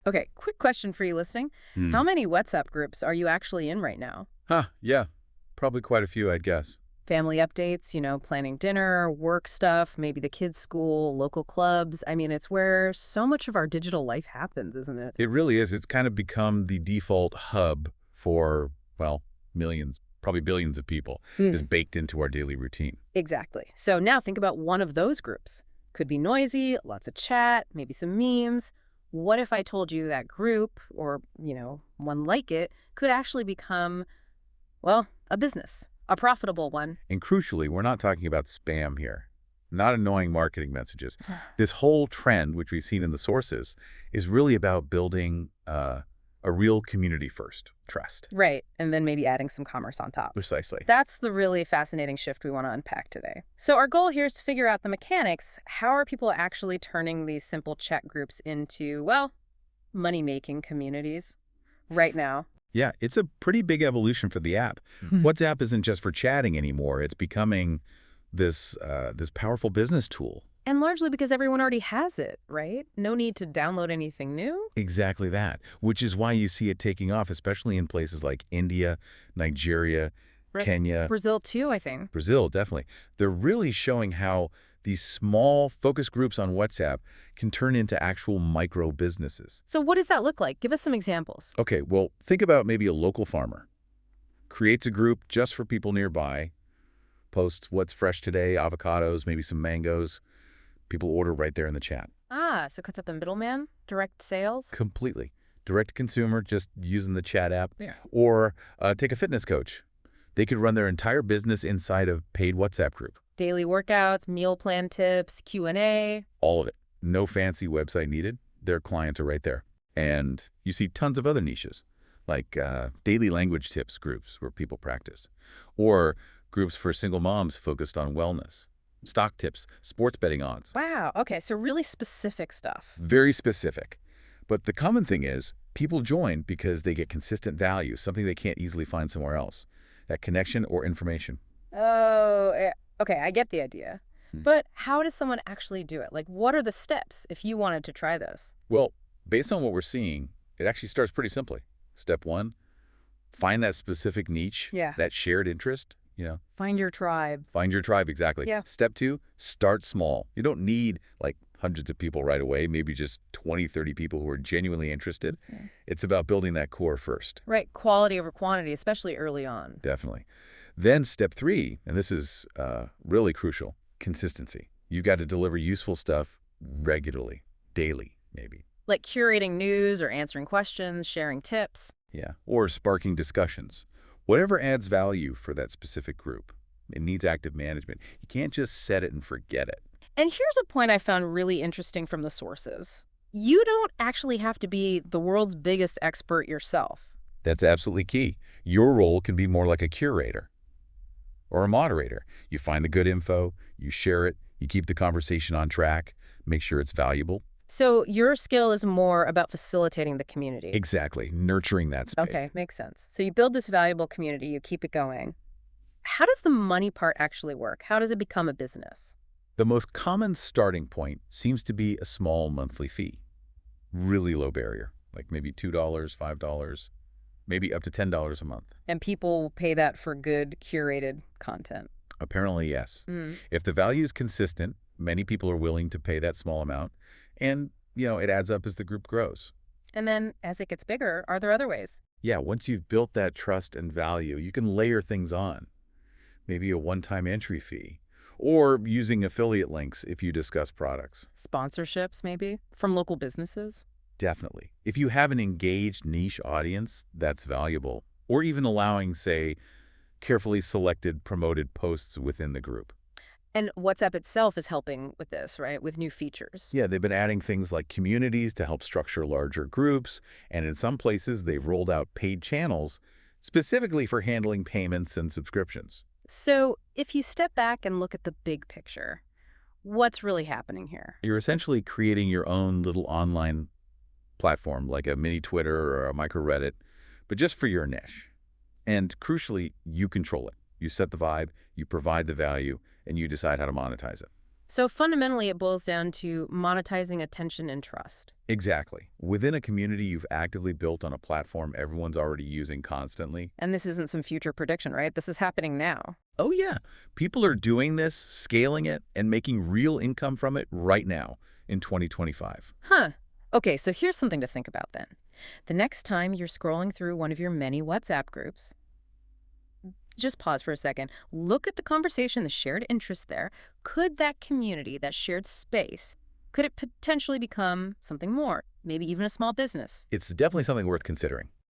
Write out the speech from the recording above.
Okay, quick question for you listening. Hmm. How many WhatsApp groups are you actually in right now? Yeah. Probably quite a few, I'd guess. Family updates, planning dinner, work stuff, maybe the kids' school, local clubs. I mean, it's where so much of our digital life happens, isn't it? It really is. It's kind of become the default hub for, well, millions, probably billions of people, Mm. just baked into our daily routine. Exactly. So now think about one of those groups. Could be noisy, lots of chat, maybe some memes. What if I told you that group, or, one like it, could actually become, well, a business, a profitable one? And crucially, we're not talking about spam here, not annoying marketing messages. This whole trend, which we've seen in the sources, is really about building a real community first, trust. Right, and then maybe adding some commerce on top. Precisely. That's the really fascinating shift we want to unpack today. So our goal here is to figure out the mechanics. How are people actually turning these simple chat groups into, well, money-making communities right now? Yeah, it's a pretty big evolution for the app. WhatsApp isn't just for chatting anymore. It's becoming this powerful business tool. And largely because everyone already has it, right? No need to download anything new. Exactly that, which is why you see it taking off, especially in places like India, Nigeria, Kenya, Brazil too, I think. Brazil, definitely. They're really showing how these small focus groups on WhatsApp can turn into actual micro businesses. So what does that look like? Give us some examples. Okay, well, think about maybe a local farmer. Creates a group just for people nearby, posts what's fresh today, avocados, maybe some mangoes. People order right there in the chat. So cuts out the middleman, direct sales. Completely. Direct to consumer, just using the chat app. Yeah. Or take a fitness coach. They could run their entire business inside a paid WhatsApp group. Daily workouts, meal plan tips, Q&A. All of it. No fancy website needed. Their clients are right there. And you see tons of other niches, like daily language tips groups where people practice. Or groups for single moms focused on wellness. Stock tips, sports betting odds. Wow, okay, so really specific stuff. Very specific. But the common thing is people join because they get consistent value, something they can't easily find somewhere else. That connection or information. Oh, okay, I get the idea. Hmm. But how does someone actually do it? Like, what are the steps if you wanted to try this? Well, based on what we're seeing, it actually starts pretty simply. Step one, find that specific niche, Yeah. that shared interest. Find your tribe. Find your tribe, exactly. Yeah. Step two, start small. You don't need like hundreds of people right away, maybe just 20, 30 people who are genuinely interested. Yeah. It's about building that core first. Right, quality over quantity, especially early on. Definitely. Then step three, and this is really crucial, consistency. You got to deliver useful stuff regularly, daily, maybe. Like curating news or answering questions, sharing tips. Yeah. Or sparking discussions. Whatever adds value for that specific group. It needs active management. You can't just set it and forget it. And here's a point I found really interesting from the sources. You don't actually have to be the world's biggest expert yourself. That's absolutely key. Your role can be more like a curator or a moderator. You find the good info, you share it, you keep the conversation on track, make sure it's valuable. So your skill is more about facilitating the community. Exactly. Nurturing that space. Okay, makes sense. So you build this valuable community, you keep it going. How does the money part actually work? How does it become a business? The most common starting point seems to be a small monthly fee. Really low barrier, like maybe $2, $5, maybe up to $10 a month. And people will pay that for good, curated content. Apparently, yes. Mm. If the value is consistent, many people are willing to pay that small amount. And, it adds up as the group grows. And then as it gets bigger, are there other ways? Yeah, once you've built that trust and value, you can layer things on. Maybe a one-time entry fee, or using affiliate links if you discuss products. Sponsorships, maybe, from local businesses? Definitely. If you have an engaged niche audience, that's valuable. Or even allowing, say, carefully selected promoted posts within the group. And WhatsApp itself is helping with this, right? With new features. Yeah, they've been adding things like communities to help structure larger groups, and in some places they've rolled out paid channels specifically for handling payments and subscriptions. So if you step back and look at the big picture, what's really happening here? You're essentially creating your own little online platform, like a mini Twitter or a micro Reddit, but just for your niche. And crucially, you control it. You set the vibe, you provide the value, and you decide how to monetize it. So fundamentally, it boils down to monetizing attention and trust. Exactly. Within a community you've actively built on a platform everyone's already using constantly. And this isn't some future prediction, right? This is happening now. Oh yeah, people are doing this, scaling it, and making real income from it right now in 2025. Huh. Okay, so here's something to think about then. The next time you're scrolling through one of your many WhatsApp groups, just pause for a second. Look at the conversation, the shared interest there. Could that community, that shared space, could it potentially become something more? Maybe even a small business? It's definitely something worth considering.